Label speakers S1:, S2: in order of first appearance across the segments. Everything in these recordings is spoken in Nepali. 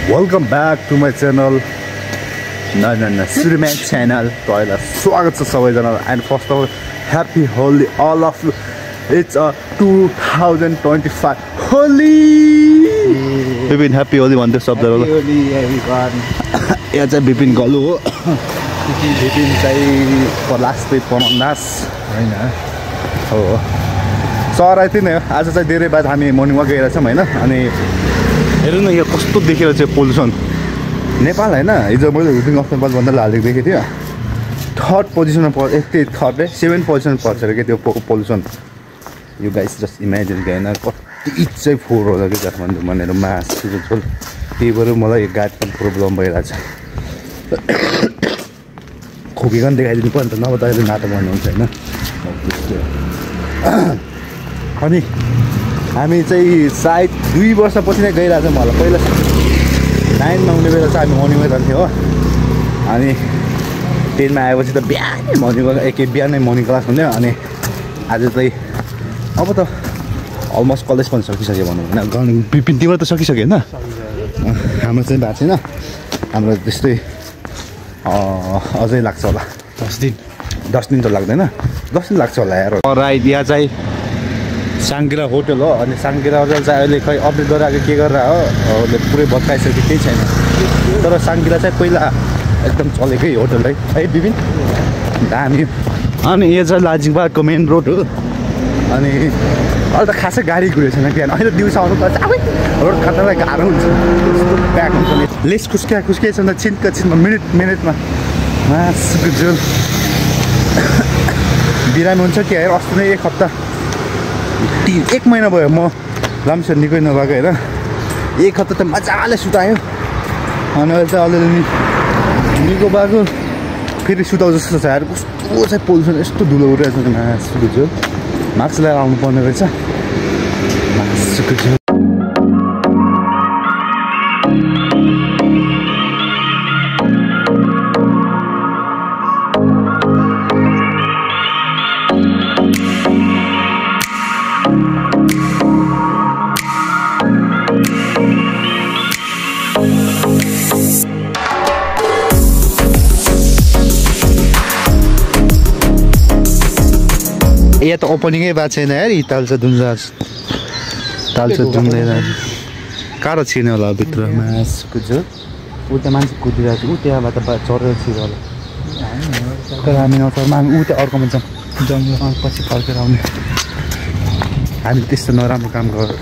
S1: Welcome back to my channel. No, Suryaman channel. Toilet. Swagat cha sabaijanai. And first of all, happy Holi all of you. It's a 2025 Holi. Bipin happy Holi भन्दै शब्द होला.
S2: Happy Holi everyone.
S1: यहाँ चाहिँ बिपिन गलु हो. बिपिन चाहिँ पलास्ते पनन्दास हैन. हो. सराइति नै आज चाहिँ धेरै बाद हामी मर्निङ वाक गइरहेछौँ हैन. अनि हेर्नु न यो कस्तो देखेर चाहिँ पोल्युसन नेपाल हैन. हिजो मैले हुटिङ अफ नेपाल भन्दा हालेको देखेको थिएँ. थर्ड पोजिसनमा पर्छ. यति थर्ड 7 पोजिसन पर्छ रे के त्यो pollution. You guys just imagine हैन कति चाहिँ फोहोर होला कि काठमाडौँ भनेर मासुको झोल. त्यही भएर मलाई यो गाडीको प्रब्लम भइरहेछ. खोकेको पनि देखाइदिनु पर्यो नि त. नभए त अहिले नाटक गर्नुहुन्छ हैन. अनि हामी चाहिँ सायद 2 वर्षपछि नै गइरहेछौँ होला. पहिला 9मा हुने बेला चाहिँ हामी मर्निङमै जान्थ्यौँ हो. अनि 10मा आएपछि त बिहानै मर्निङ बिहानै मर्निङ क्लास हुन्थ्यो. अनि आज चाहिँ अब त अलमोस्ट कलेज पनि सकिसक्यो भनौँ होइन. बिपिन तिम्रो त सकिसक्यो होइन. हाम्रो चाहिँ भएको छैन. हाम्रो त्यस्तै अझै लाग्छ होला 10 दिन त लाग्दैन. 10 दिन लाग्छ होला यार. राइट यहाँ चाहिँ साङ्गिरा होटल हो. अनि साङ्गिरा होटल चाहिँ अहिले खै अपडेट गराएको के गरेर हो पुरै भत्काइसक्यो केही छैन. तर साङ्गिरा चाहिँ पहिला एकदम चलेकै होटल है बिपिन दामी. अनि यो चाहिँ लाजिङबागको मेन रोड हो. अनि अहिले त खासै गाडी कुरेको छैन बिहान. अहिले दिउँसो आउनु पर्छ. अब रोड काट्नलाई गाह्रो हुन्छ. त्यस्तो प्याक हुन्छ नि. लेस खुस्किया छ नि छिनमा मिनटमा मासुको झोल. बिरामी हुन्छ कि हेर अस्ति नै 1 हप्ता 1 महिना भयो म लामसर निकै नभएको होइन. 1 हप्ता त मजाले सुतायो. अनि अहिले चाहिँ अलिअलि निको भएको फेरि सुताउ जस्तो छ यार. कस्तो चाहिँ पोल्युसन यस्तो धुलो उडिरहेको छ. मासुको झोल मास्क लगाएर आउनु पर्ने रहेछ. मासुको झोल यहाँ त ओपनिङै भएको छैन यार. ताल्छ दुम्दैन कारो छिर्ने होला भित्र. मासुको झोल उता मान्छे कुदिरहेको छ. ऊ त्यहाँबाट चढेर छिर्यो होला. तर हामी नचढ्नु. हामी ऊ त्यहाँ अर्कोमा जाउँ पछि फर्केर आउने. हामी त्यस्तो नराम्रो काम गर्छौँ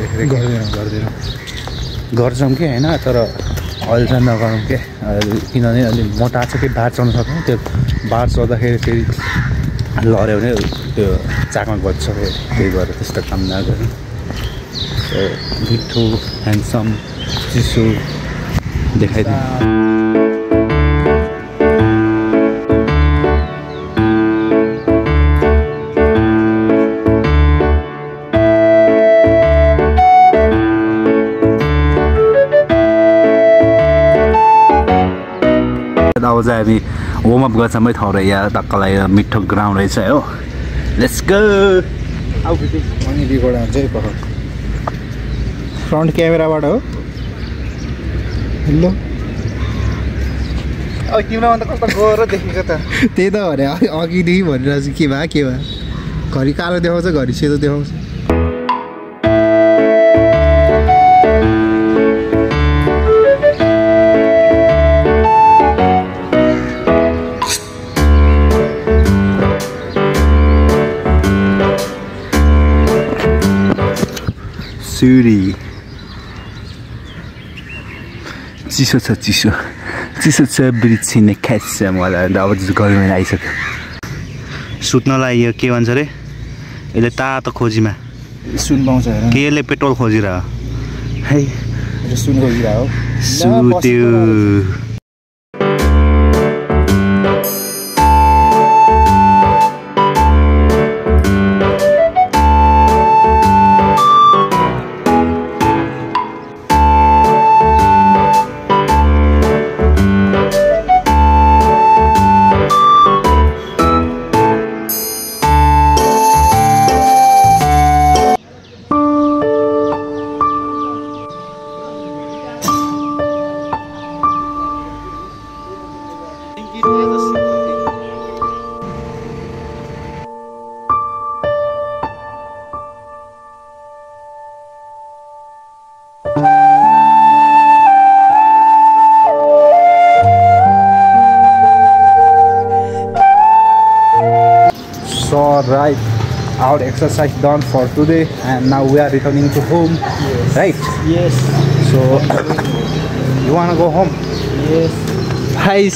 S1: कि होइन. तर अहिले चाहिँ नगरौँ के. किनभने अलिक मोटा छ कि बार चढ्नु सक्छौँ. त्यो बार चढ्दाखेरि फेरि लड्यो भने त्यो चाकमा बज्छ. त्यही भएर त्यस्तो काम नगरौँ. मिठो ह्यान्डसम चिसो देखाइदिउँ. अब चाहिँ हामी वार्मअप गर्छौँ है ठाउँ. यहाँ टक्कलाई मिठो ग्राउन्ड रहेछ हो. Let's go.
S2: अनि रिकर्ड हुन्छ है पख फ्रन्ट क्यामेराबाट हो. हेलो अब तिमीलाई अन्त कस्तो गएर देखेको त. त्यही त भने अघिदेखि भनिरहेको छु के भयो घरि कालो देखाउँछ घरि सेतो देखाउँछ. चिसो छ बिर्सिने खास मलाई. अब गर्मी आइसक्यो. सुत्नलाई यो के भन्छ अरे यसले तातो खोजीमा सुन पाउँछ के यसले पेट्रोल खोजिरह है. सुन खोजिरह हो. सुत्यो.
S1: Alright, our exercise done for today, and now we are returning to home.
S2: Yes.
S1: Right?
S2: Yes.
S1: So, you wanna go home?
S2: Yes. Hi.